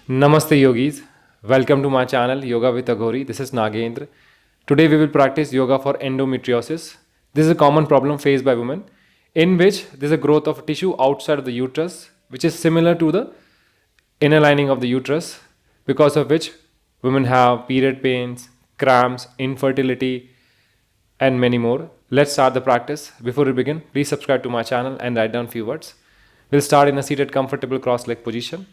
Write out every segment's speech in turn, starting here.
Namaste yogis. Welcome to my channel Yoga with Agori. This is Nagendra. Today we will practice yoga for endometriosis. This is a common problem faced by women in which there is a growth of tissue outside of the uterus which is similar to the inner lining of the uterus, because of which women have period pains, cramps, infertility and many more. Let's start the practice. Before we begin, please subscribe to my channel and write down few words. We'll start in a seated comfortable cross-leg position.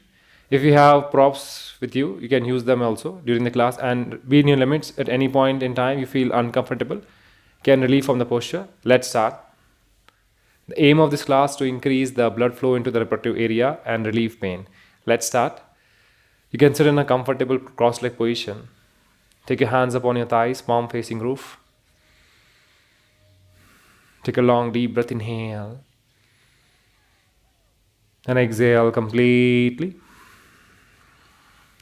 If you have props with you, you can use them also during the class and be in your limits. At any point in time you feel uncomfortable, can relieve from the posture. Let's start. The aim of this class to increase the blood flow into the reproductive area and relieve pain. Let's start. You can sit in a comfortable cross-leg position. Take your hands upon your thighs, palm facing roof. Take a long deep breath, inhale and exhale completely.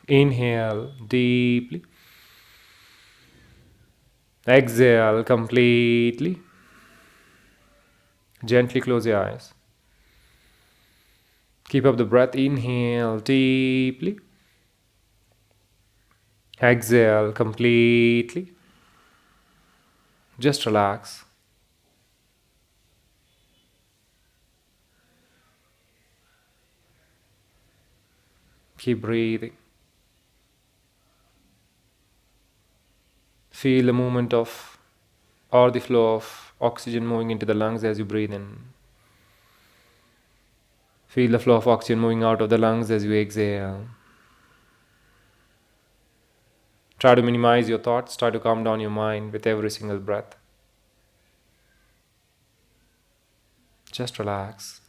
Inhale deeply. Exhale completely. Gently close your eyes. Keep up the breath. Inhale deeply. Exhale completely. Just relax. Keep breathing. Feel the movement of or the flow of oxygen moving into the lungs as you breathe in. Feel the flow of oxygen moving out of the lungs as you exhale. Try to minimize your thoughts, try to calm down your mind with every single breath. Just relax.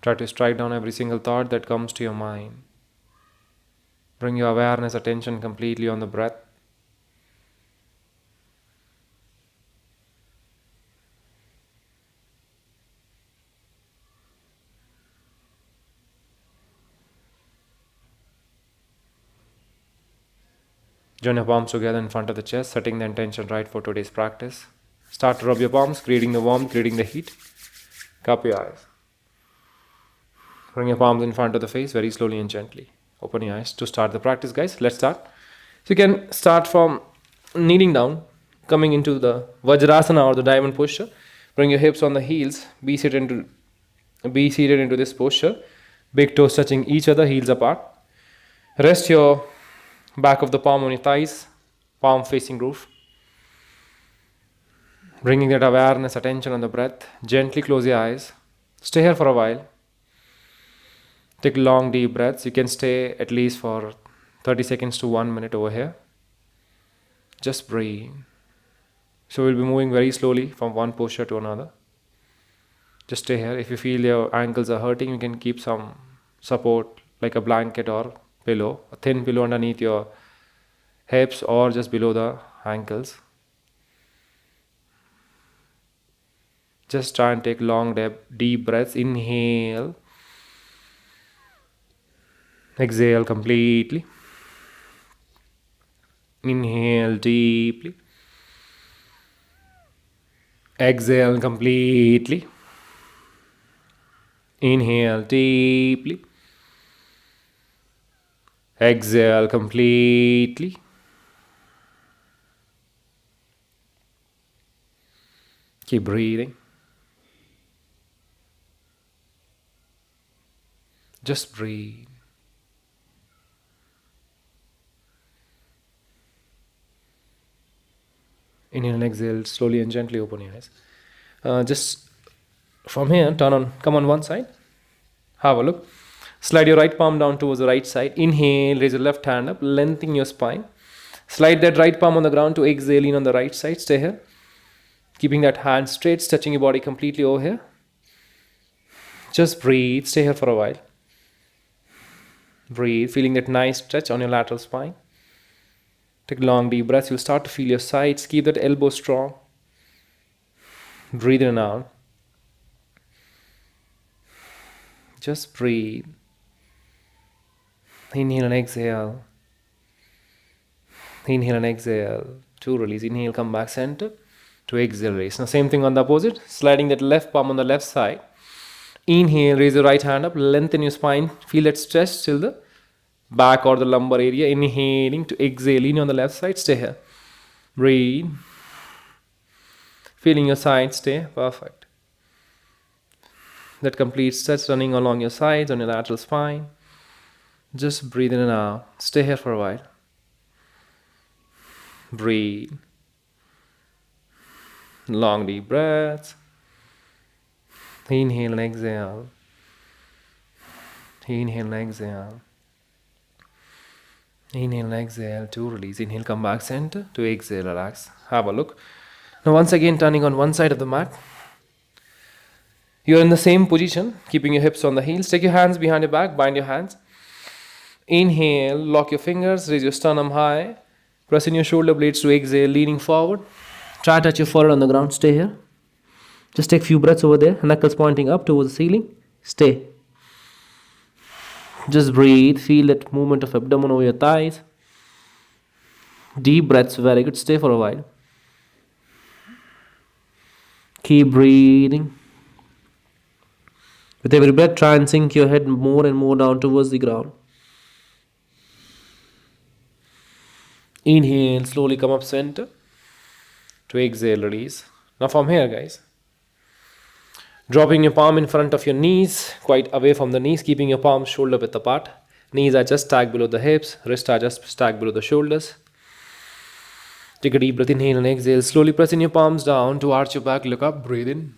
Try to strike down every single thought that comes to your mind. Bring your awareness, attention completely on the breath. Join your palms together in front of the chest, setting the intention right for today's practice. Start to rub your palms, creating the warmth, creating the heat. Cup your eyes. Bring your palms in front of the face very slowly and gently. Open your eyes to start the practice, guys. Let's start. So you can start from kneeling down, coming into the Vajrasana or the diamond posture. Bring your hips on the heels. Be seated into this posture. Big toes touching each other, heels apart. Rest your back of the palm on your thighs, palm facing roof. Bringing that awareness, attention on the breath. Gently close your eyes. Stay here for a while. Take long deep breaths. You can stay at least for 30 seconds to 1 minute over here. Just breathe. So we'll be moving very slowly from one posture to another. Just stay here. If you feel your ankles are hurting, you can keep some support like a blanket or pillow, a thin pillow underneath your hips or just below the ankles. Just try and take long deep breaths. Inhale. Exhale completely. Inhale deeply. Exhale completely. Inhale deeply. Exhale completely. Keep breathing. Just breathe. Inhale and exhale. Slowly and gently open your eyes. Just from here, come on one side. Have a look. Slide your right palm down towards the right side. Inhale, raise your left hand up, lengthening your spine. Slide that right palm on the ground to exhale in on the right side. Stay here. Keeping that hand straight, stretching your body completely over here. Just breathe. Stay here for a while. Breathe, feeling that nice stretch on your lateral spine. Take long deep breaths. You'll start to feel your sides. Keep that elbow strong. Breathe in and out. Just breathe. Inhale and exhale. Inhale and exhale. To release. Inhale, come back center. to exhale, raise. Now same thing on the opposite, sliding that left palm on the left side. Inhale, raise your right hand up, lengthen your spine, feel that stretch till the back or the lumbar area. Inhaling to exhale, lean on the left side, stay here. Breathe. Feeling your side, stay, perfect. That complete stretch running along your sides, on your lateral spine. Just breathe in and out. Stay here for a while. Breathe. Long deep breaths. Inhale and exhale. Inhale and exhale. Inhale and exhale to release. Inhale, come back center to exhale, relax. Have a look. Now once again turning on one side of the mat. You're in the same position, keeping your hips on the heels. Take your hands behind your back, bind your hands. Inhale, lock your fingers, raise your sternum high. Press in your shoulder blades to exhale, leaning forward. Try to touch your forehead on the ground, stay here. Just take a few breaths over there, knuckles pointing up towards the ceiling. Stay. Just breathe, feel that movement of abdomen over your thighs. Deep breaths, very good. Stay for a while. Keep breathing. With every breath, try and sink your head more and more down towards the ground. Inhale, slowly come up center. To exhale, release. Now from here, guys, dropping your palm in front of your knees, quite away from the knees, keeping your palms shoulder width apart. Knees are just stacked below the hips, wrists are just stacked below the shoulders. Take a deep breath, inhale and exhale. Slowly pressing your palms down to arch your back, look up, breathe in.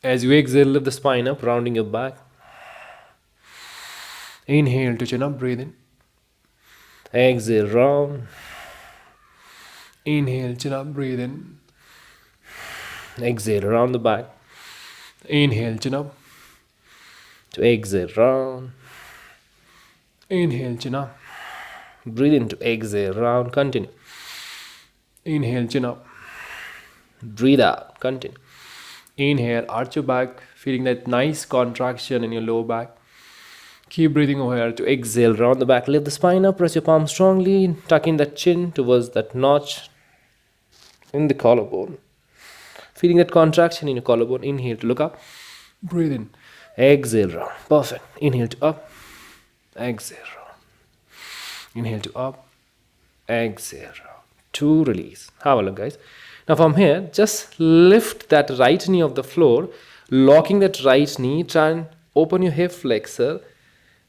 As you exhale, lift the spine up, rounding your back. Inhale to chin up, breathe in. Exhale, round. Inhale, chin up, breathe in. Exhale, round the back. Inhale, chin up. To exhale, round. Inhale, chin up. Breathe in to exhale, round. Continue. Inhale, chin up. Breathe out. Continue. Inhale, arch your back, feeling that nice contraction in your lower back. Keep breathing over here to exhale, round the back. Lift the spine up, press your palms strongly, tuck in that chin towards that notch in the collarbone. Feeling that contraction in your collarbone. Inhale to look up. Breathe in. Exhale, round. Perfect. Inhale to up. Exhale, round. Inhale to up. Exhale, round. To release. Have a look, guys. Now from here, just lift that right knee off the floor, locking that right knee. Try and open your hip flexor,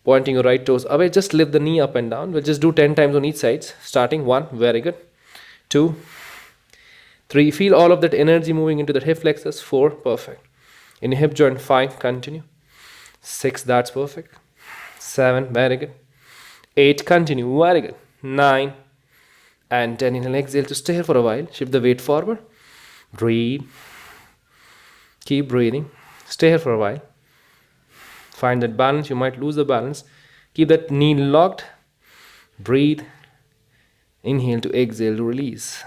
pointing your right toes away. Just lift the knee up and down. We'll just do 10 times on each side. Starting 1, very good. 2, 3, feel all of that energy moving into the hip flexors. 4, perfect. In your hip joint, 5, continue. 6, that's perfect. 7, very good. 8, continue, very good. 9 and 10. Inhale, exhale to stay here for a while. Shift the weight forward. Breathe. Keep breathing. Stay here for a while. Find that balance. You might lose the balance. Keep that knee locked. Breathe. Inhale to exhale to release.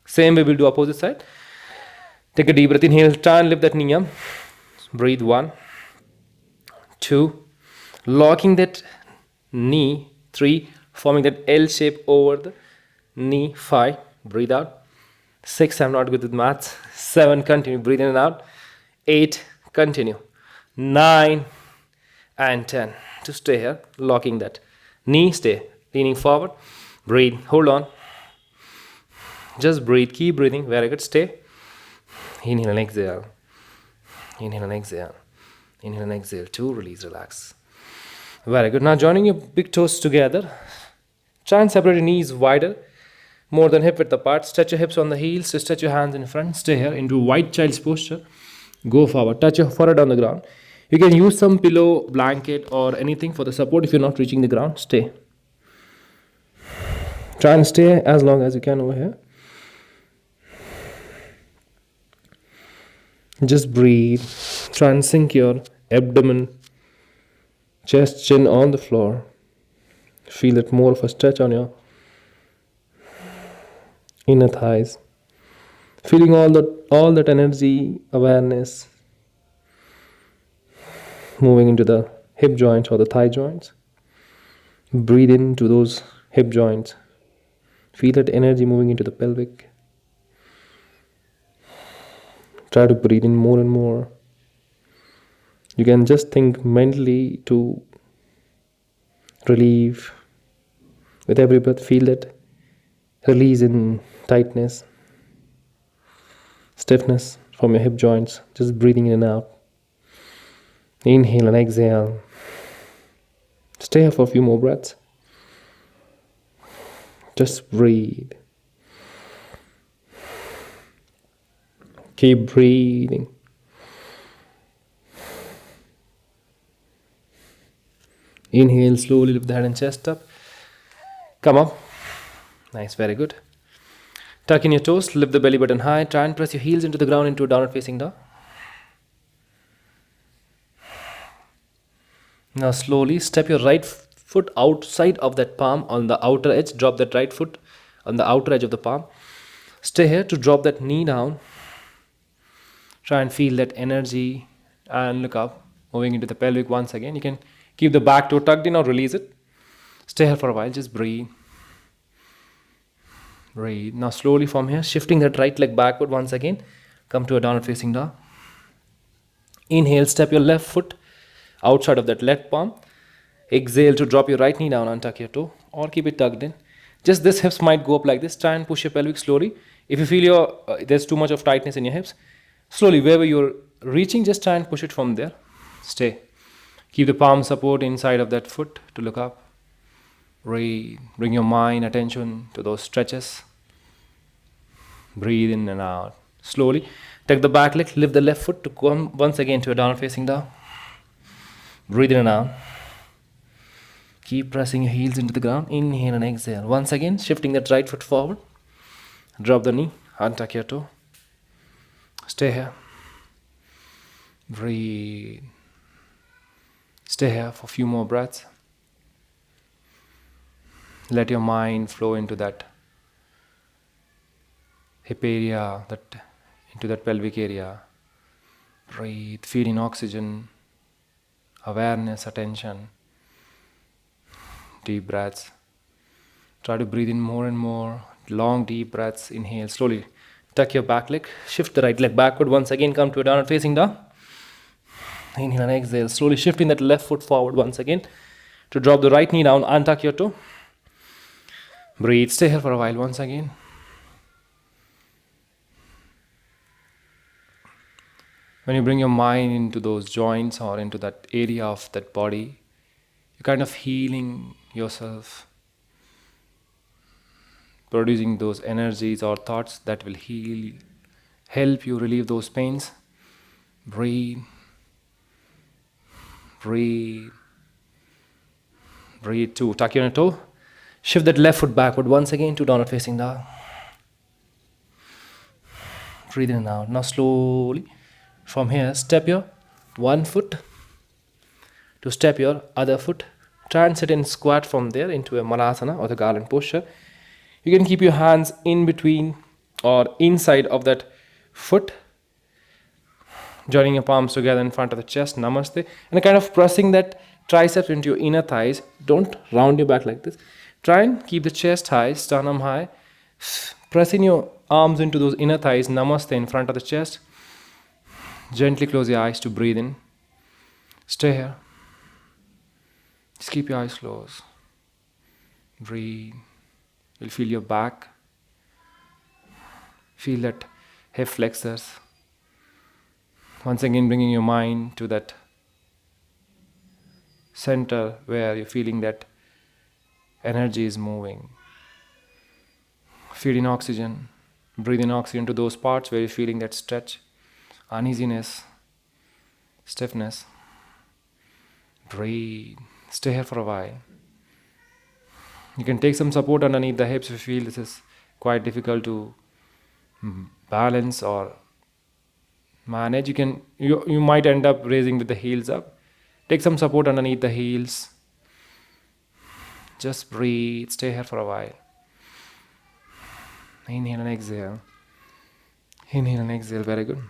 Same way we'll do opposite side. Take a deep breath. Inhale. Try and lift that knee up. Breathe. 1, 2. Locking that knee. 3. Forming that L shape over the knee. 5. Breathe out. 6. I'm not good with maths. 7. Continue. Breathe in and out. 8. Continue. 9 and 10. To stay here. Locking that knee. Stay. Leaning forward. Breathe. Hold on. Just breathe. Keep breathing. Very good. Stay. Inhale and exhale. Inhale and exhale. Inhale and exhale. To release. Relax. Very good. Now joining your big toes together. Try and separate your knees wider, more than hip width apart. Stretch your hips on the heels. Just stretch your hands in front. Stay here into wide child's posture. Go forward. Touch your forehead on the ground. You can use some pillow, blanket or anything for the support if you're not reaching the ground. Stay. Try and stay as long as you can over here. Just breathe. Try and sink your abdomen, chest, chin on the floor. Feel it more of a stretch on your inner thighs. Feeling all that energy, awareness moving into the hip joints or the thigh joints. Breathe into those hip joints. Feel that energy moving into the pelvic. Try to breathe in more and more. You can just think mentally to relieve. With every breath, feel that release in tightness, stiffness from your hip joints. Just breathing in and out. Inhale and exhale. Stay here for a few more breaths. Just breathe. Keep breathing. Inhale, slowly lift the head and chest up. Come up. Nice, very good. Tuck in your toes, lift the belly button high. Try and press your heels into the ground into a downward facing dog. Now slowly step your right foot outside of that palm on the outer edge. Drop that right foot on the outer edge of the palm. Stay here to drop that knee down. Try and feel that energy and look up, moving into the pelvic once again. You can keep the back toe tucked in or release it. Stay here for a while, just breathe. Breathe. Now slowly from here, shifting that right leg backward once again. Come to a downward facing dog. Inhale, step your left foot outside of that left palm. Exhale to drop your right knee down and tuck your toe or keep it tucked in. Just this hips might go up like this. Try and push your pelvic slowly. If you feel there's too much of tightness in your hips, slowly wherever you're reaching, just try and push it from there. Stay. Keep the palm support inside of that foot to look up. Breathe. Bring your mind attention to those stretches. Breathe in and out. Slowly take the back leg, lift the left foot to come once again to a downward facing dog. Breathe in and out. Keep pressing your heels into the ground. Inhale and exhale. Once again, shifting that right foot forward. Drop the knee, untuck your toe. Stay here. Breathe. Stay here for a few more breaths. Let your mind flow into that hip area, into that pelvic area. Breathe, feel in oxygen, awareness, attention. Deep breaths. Try to breathe in more and more. Long, deep breaths. Inhale, slowly. Tuck your back leg. Shift the right leg backward. Once again, come to a downward facing dog. Inhale and exhale. Slowly shifting that left foot forward once again. To drop the right knee down, untuck your toe. Breathe. Stay here for a while once again. When you bring your mind into those joints or into that area of that body, you're kind of healing yourself, producing those energies or thoughts that will heal, help you relieve those pains. Breathe. Breathe. Breathe too. Tuck your toe. Shift that left foot backward once again to downward facing dog. Breathe in and out. Now slowly from here, step your one foot to step your other foot. Try and sit in squat from there into a malasana or the garland posture. You can keep your hands in between or inside of that foot, joining your palms together in front of the chest, namaste, and kind of pressing that triceps into your inner thighs. Don't round your back like this. Try and keep the chest high, sternum high, pressing your arms into those inner thighs, namaste in front of the chest. Gently close your eyes to breathe in. Stay here. Just keep your eyes closed. Breathe. You'll feel your back. Feel that hip flexors. Once again, bringing your mind to that center where you're feeling that energy is moving. Feel in oxygen. Breathe in oxygen to those parts where you're feeling that stretch, uneasiness, stiffness. Breathe. Stay here for a while. You can take some support underneath the hips if you feel this is quite difficult to balance or manage. You might end up raising with the heels up. Take some support underneath the heels. Just breathe. Stay here for a while. Inhale and exhale. Inhale and exhale. Very good.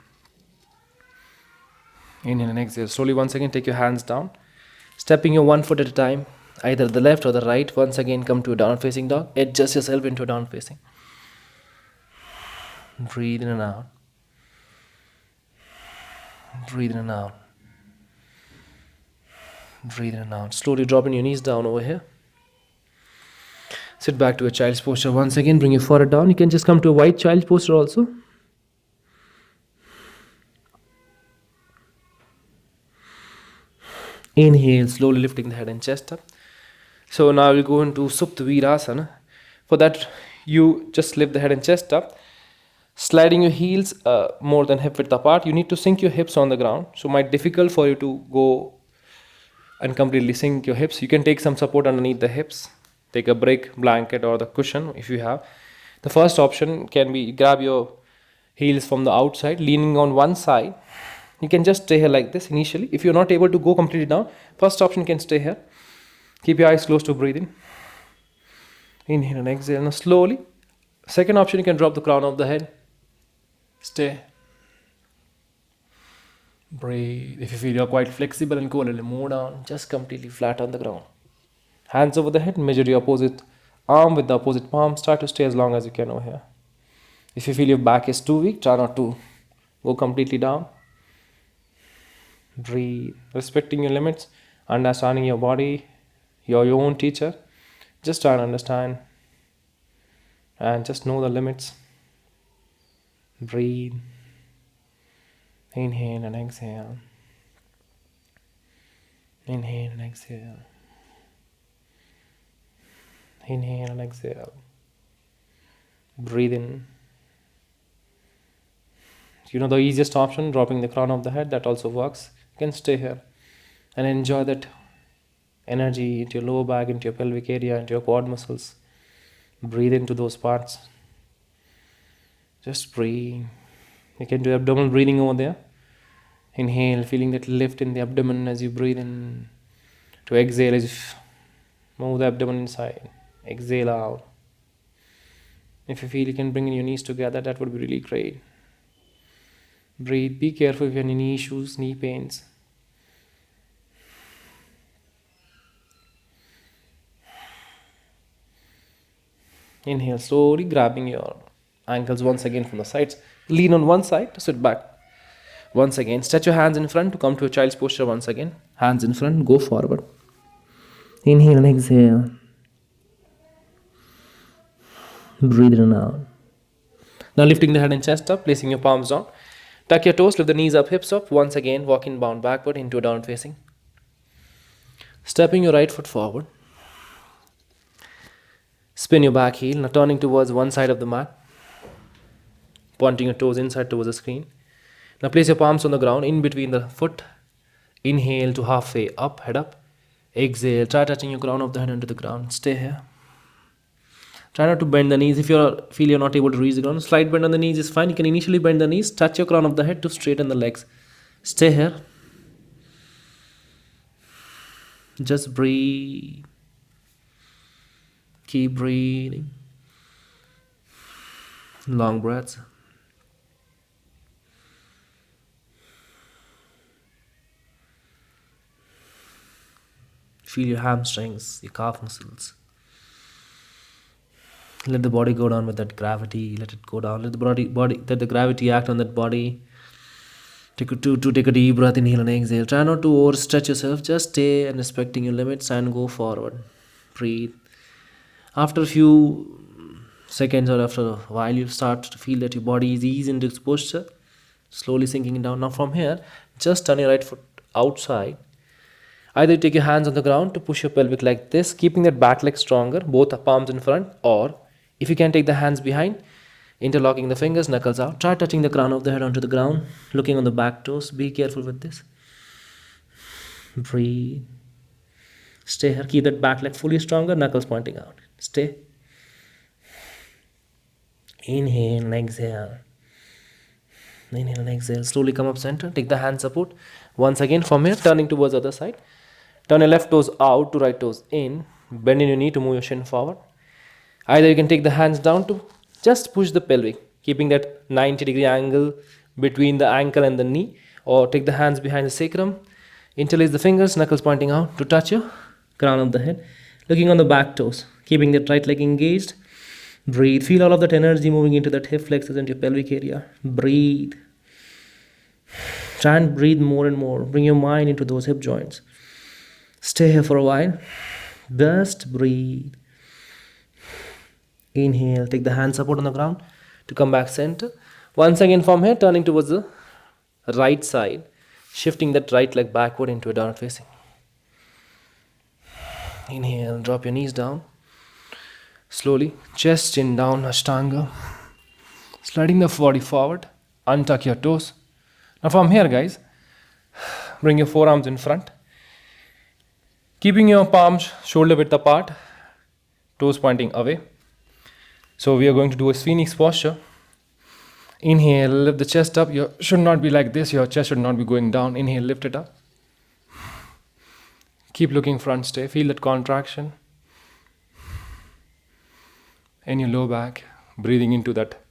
Inhale and exhale. Slowly once again take your hands down. Stepping your one foot at a time, either the left or the right. Once again come to a downward facing dog. Adjust yourself into a downward facing. Breathe in and out. Breathe in and out. Breathe in and out. Slowly dropping your knees down over here. Sit back to a child's posture once again. Bring your forehead down. You can just come to a wide child posture also. Inhale, slowly lifting the head and chest up. So now we'll go into Supta Virasana. For that, you just lift the head and chest up, sliding your heels more than hip width apart. You need to sink your hips on the ground. So it might be difficult for you to go and completely sink your hips. You can take some support underneath the hips. Take a brick, blanket or the cushion if you have. The first option can be grab your heels from the outside, leaning on one side. You can just stay here like this initially. If you're not able to go completely down, first option can stay here. Keep your eyes closed to breathing. Inhale and exhale. Now slowly. Second option, you can drop the crown of the head. Stay. Breathe. If you feel you're quite flexible and go a little more down, just completely flat on the ground. Hands over the head. Measure your opposite arm with the opposite palm. Try to stay as long as you can over here. If you feel your back is too weak, try not to go completely down. Breathe. Respecting your limits. Understanding your body. You're your own teacher. Just try and understand. And just know the limits. Breathe. Inhale and exhale. Inhale and exhale. Inhale and exhale. Breathe in. You know the easiest option, dropping the crown of the head, that also works. You can stay here and enjoy that energy into your lower back, into your pelvic area, into your quad muscles. Breathe into those parts. Just breathe. You can do abdominal breathing over there. Inhale, feeling that lift in the abdomen as you breathe in. To exhale as you move the abdomen inside. Exhale out. If you feel you can bring in your knees together, that would be really great. Breathe. Be careful if you have any knee issues, knee pains. Inhale, slowly grabbing your ankles once again from the sides. Lean on one side to sit back. Once again, stretch your hands in front to come to a child's posture once again. Hands in front, go forward. Inhale and exhale. Breathe in and out. Now lifting the head and chest up, placing your palms down. Tuck your toes, lift the knees up, hips up. Once again, walking bound backward into a down facing. Stepping your right foot forward. Spin your back heel, now turning towards one side of the mat. Pointing your toes inside towards the screen. Now place your palms on the ground in between the foot. Inhale to halfway up, head up. Exhale, try touching your crown of the head into the ground. Stay here. Try not to bend the knees. If you feel you're not able to reach the ground, slight bend on the knees is fine. You can initially bend the knees, touch your crown of the head to straighten the legs. Stay here. Just breathe. Keep breathing. Long breaths. Feel your hamstrings, your calf muscles. Let the body go down with that gravity. Let it go down. Let the gravity act on that body. Take a deep breath. Inhale and exhale. Try not to overstretch yourself. Just stay and respecting your limits and go forward. Breathe. After a few seconds or after a while, you start to feel that your body is easing into its posture, slowly sinking down. Now from here, just turn your right foot outside. Either you take your hands on the ground to push your pelvic like this, keeping that back leg stronger, both palms in front, or if you can take the hands behind, interlocking the fingers, knuckles out. Try touching the crown of the head onto the ground, looking on the back toes. Be careful with this. Breathe. Stay here. Keep that back leg fully stronger, knuckles pointing out. Stay. Inhale and exhale. Inhale and exhale. Slowly come up center. Take the hand support. Once again from here, turning towards the other side. Turn your left toes out to right toes in. Bend in your knee to move your shin forward. Either you can take the hands down to just push the pelvic, keeping that 90-degree angle between the ankle and the knee, or take the hands behind the sacrum, interlace the fingers, knuckles pointing out to touch your crown of the head, looking on the back toes, keeping that right leg engaged. Breathe. Feel all of that energy moving into that hip flexors and your pelvic area. Breathe. Try and breathe more and more. Bring your mind into those hip joints. Stay here for a while. Just breathe. Inhale. Take the hand support on the ground to come back center. Once again from here, turning towards the right side. Shifting that right leg backward into a downward facing. Inhale. Drop your knees down. Slowly. Chest chin down. Ashtanga. Sliding the body forward. Untuck your toes. Now from here, guys, bring your forearms in front. Keeping your palms shoulder width apart, toes pointing away. So we are going to do a phoenix posture. Inhale, lift the chest up. You should not be like this. Your chest should not be going down. Inhale, lift it up. Keep looking front, stay. Feel that contraction in your low back. Breathing into that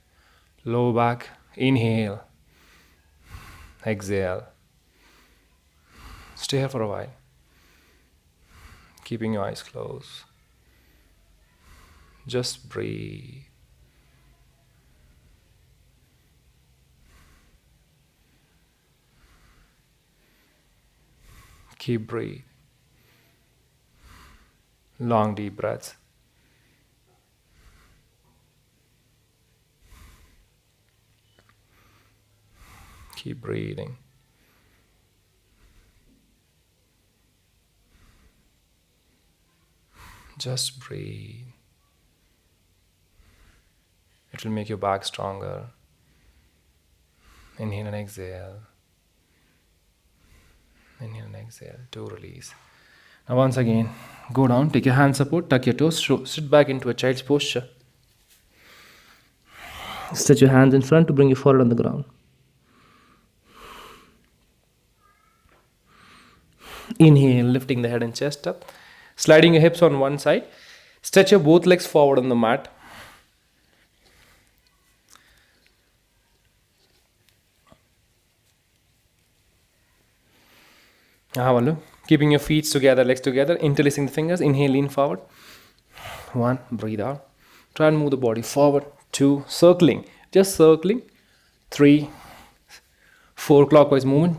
low back. Inhale. Exhale. Stay here for a while. Keeping your eyes closed. Just breathe. Keep breathing. Long deep breaths. Keep breathing. Just breathe. It will make your back stronger. Inhale and exhale. Inhale and exhale to release. Now once again, go down, take your hand support, tuck your toes, sit back into a child's posture. Stretch your hands in front to bring your forehead on the ground. Inhale, lifting the head and chest up. Sliding your hips on one side. Stretch your both legs forward on the mat. Now have a look. Keeping your feet together, legs together, interlacing the fingers. Inhale, lean forward. 1, breathe out. Try and move the body forward. 2, circling. Just circling. 3, 4, clockwise movement.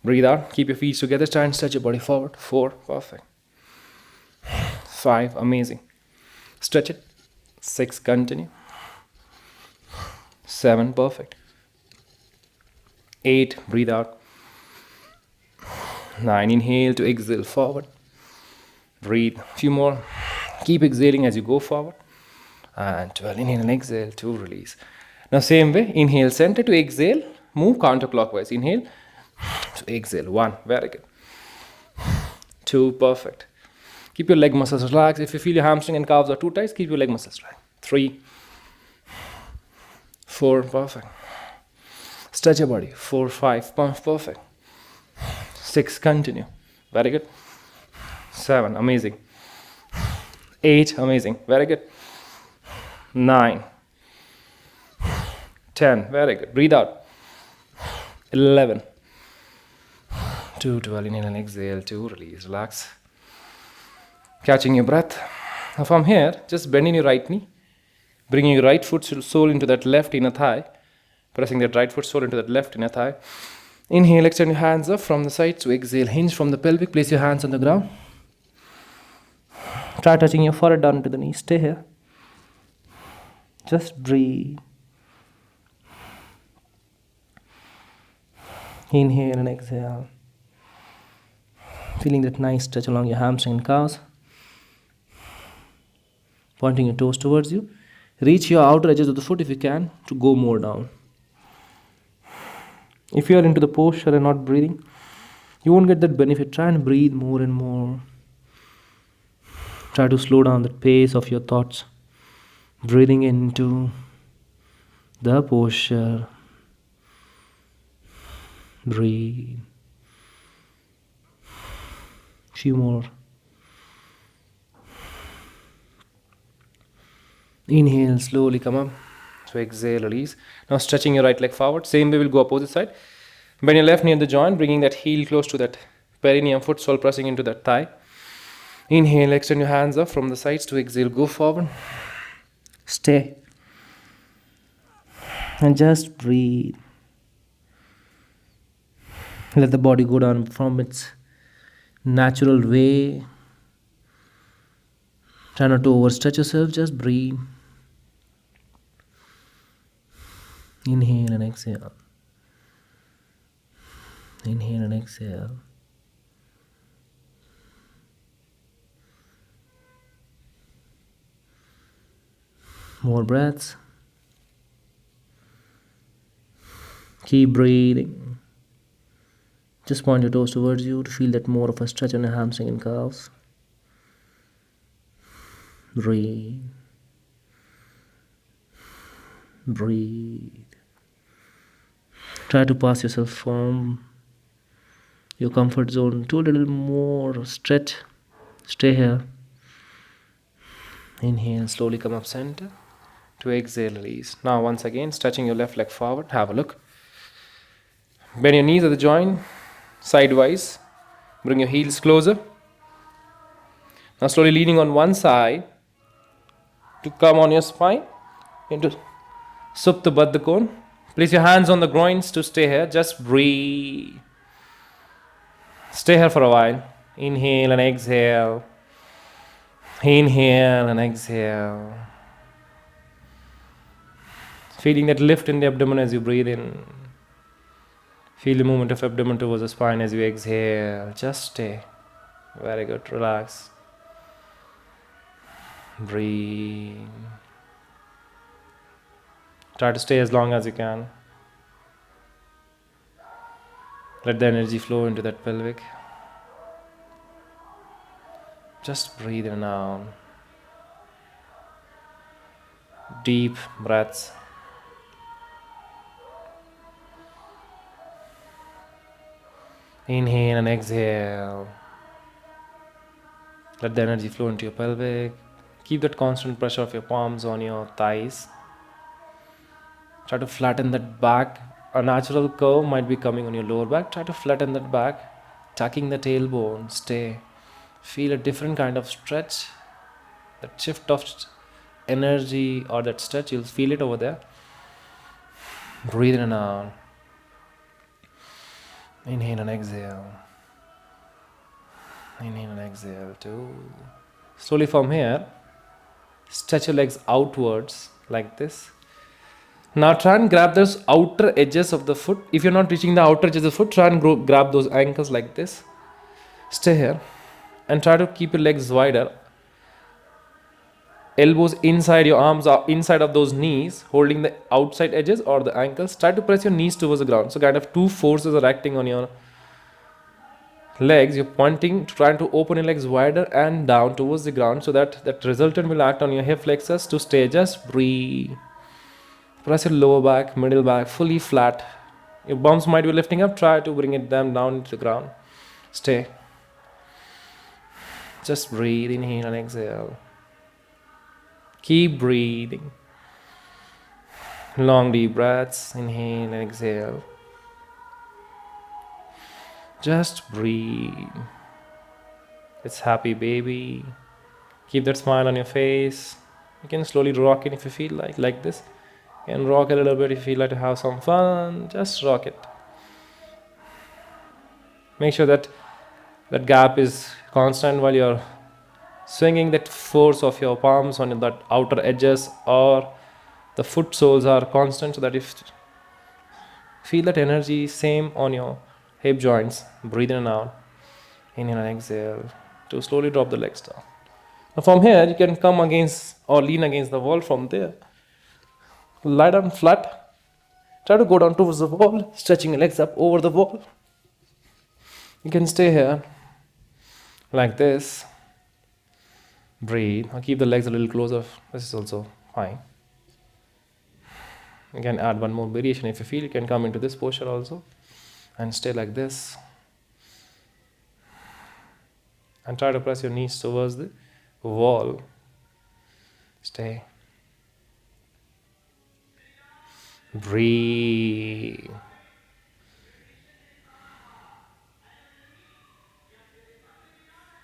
Breathe out. Keep your feet together. Try and stretch your body forward. 4, perfect. 5, amazing. Stretch it. 6, continue. 7, perfect. 8, breathe out. 9, inhale to exhale forward. Breathe. Few more. Keep exhaling as you go forward. And 12, inhale and exhale to release. Now same way, inhale center to exhale. Move counterclockwise. Inhale to exhale. 1, very good. 2, perfect. Keep your leg muscles relaxed. If you feel your hamstring and calves are too tight, keep your leg muscles relaxed. 3, 4, perfect. Stretch your body. 4, 5, perfect. 6, continue. Very good. 7, amazing. 8, amazing. Very good. 9, 10, very good. Breathe out. 11, 2, 12, inhale and exhale to release. Relax. Catching your breath. Now from here, just bend in your right knee. Bringing your right foot sole into that left inner thigh. Pressing that right foot sole into that left inner thigh. Inhale, extend your hands up from the sides to exhale. Hinge from the pelvic. Place your hands on the ground. Try touching your forehead down to the knee. Stay here. Just breathe. Inhale and exhale. Feeling that nice stretch along your hamstring and calves. Pointing your toes towards you. Reach your outer edges of the foot if you can to go more down. If you are into the posture and not breathing, you won't get that benefit. Try and breathe more and more. Try to slow down the pace of your thoughts. Breathing into the posture. Breathe. Few more. Inhale, slowly come up. So exhale, release. Now stretching your right leg forward. Same way we'll go opposite side. Bend your left knee at the joint, bringing that heel close to that perineum, foot sole pressing into that thigh. Inhale, extend your hands up from the sides to exhale, go forward. Stay. And just breathe. Let the body go down from its natural way. Try not to overstretch yourself, just breathe. Inhale and exhale. Inhale and exhale. More breaths. Keep breathing. Just point your toes towards you to feel that more of a stretch on your hamstring and calves. Breathe. Breathe. Try to pass yourself from your comfort zone to a little more stretch. Stay here. Inhale, slowly come up center. To exhale, release. Now, once again, stretching your left leg forward. Have a look. Bend your knees at the joint, sidewise. Bring your heels closer. Now, slowly leaning on one side to come on your spine into Supta Baddha Kone. Place your hands on the groins to stay here. Just breathe. Stay here for a while. Inhale and exhale. Inhale and exhale. Feeling that lift in the abdomen as you breathe in. Feel the movement of abdomen towards the spine as you exhale. Just stay. Very good. Relax. Breathe. Try to stay as long as you can. Let the energy flow into that pelvic. Just breathe in and out. Deep breaths. Inhale and exhale. Let the energy flow into your pelvic. Keep that constant pressure of your palms on your thighs. Try to flatten that back. A natural curve might be coming on your lower back. Try to flatten that back, tucking the tailbone. Stay. Feel a different kind of stretch. That shift of energy or that stretch, you'll feel it over there. Breathe in and out. Inhale and exhale. Inhale and exhale. Two. Slowly from here, stretch your legs outwards like this. Now try and grab those outer edges of the foot. If you're not reaching the outer edges of the foot, try and grab those ankles like this. Stay here and try to keep your legs wider. Elbows inside your arms are inside of those knees, holding the outside edges or the ankles. Try to press your knees towards the ground. So kind of two forces are acting on your legs. You're pointing, trying to open your legs wider and down towards the ground so that that resultant will act on your hip flexors to stay. Just breathe. Press your lower back, middle back, fully flat. Your bums might be lifting up. Try to bring it down into the ground. Stay. Just breathe. Inhale and exhale. Keep breathing. Long deep breaths. Inhale and exhale. Just breathe. It's happy baby. Keep that smile on your face. You can slowly rock it if you feel like this. You can rock a little bit if you feel like to have some fun. Just rock it. Make sure that that gap is constant while you're swinging. That force of your palms on that outer edges or the foot soles are constant, so that if feel that energy same on your hip joints. Breathe in and out. Inhale and exhale to slowly drop the legs down. Now from here you can come against or lean against the wall. From there lie down flat. Try to go down towards the wall, stretching your legs up over the wall. You can stay here like this. Breathe. I'll keep the legs a little closer. This is also fine. You can add one more variation if you feel. You can come into this posture also and stay like this. And try to press your knees towards the wall. Stay. Breathe.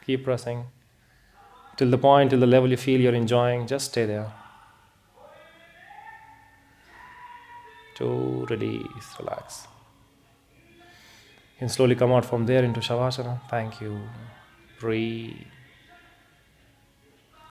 Keep pressing till the point, till the level you feel you're enjoying. Just stay there. To release, relax. can slowly come out from there into Shavasana. Thank you. Breathe.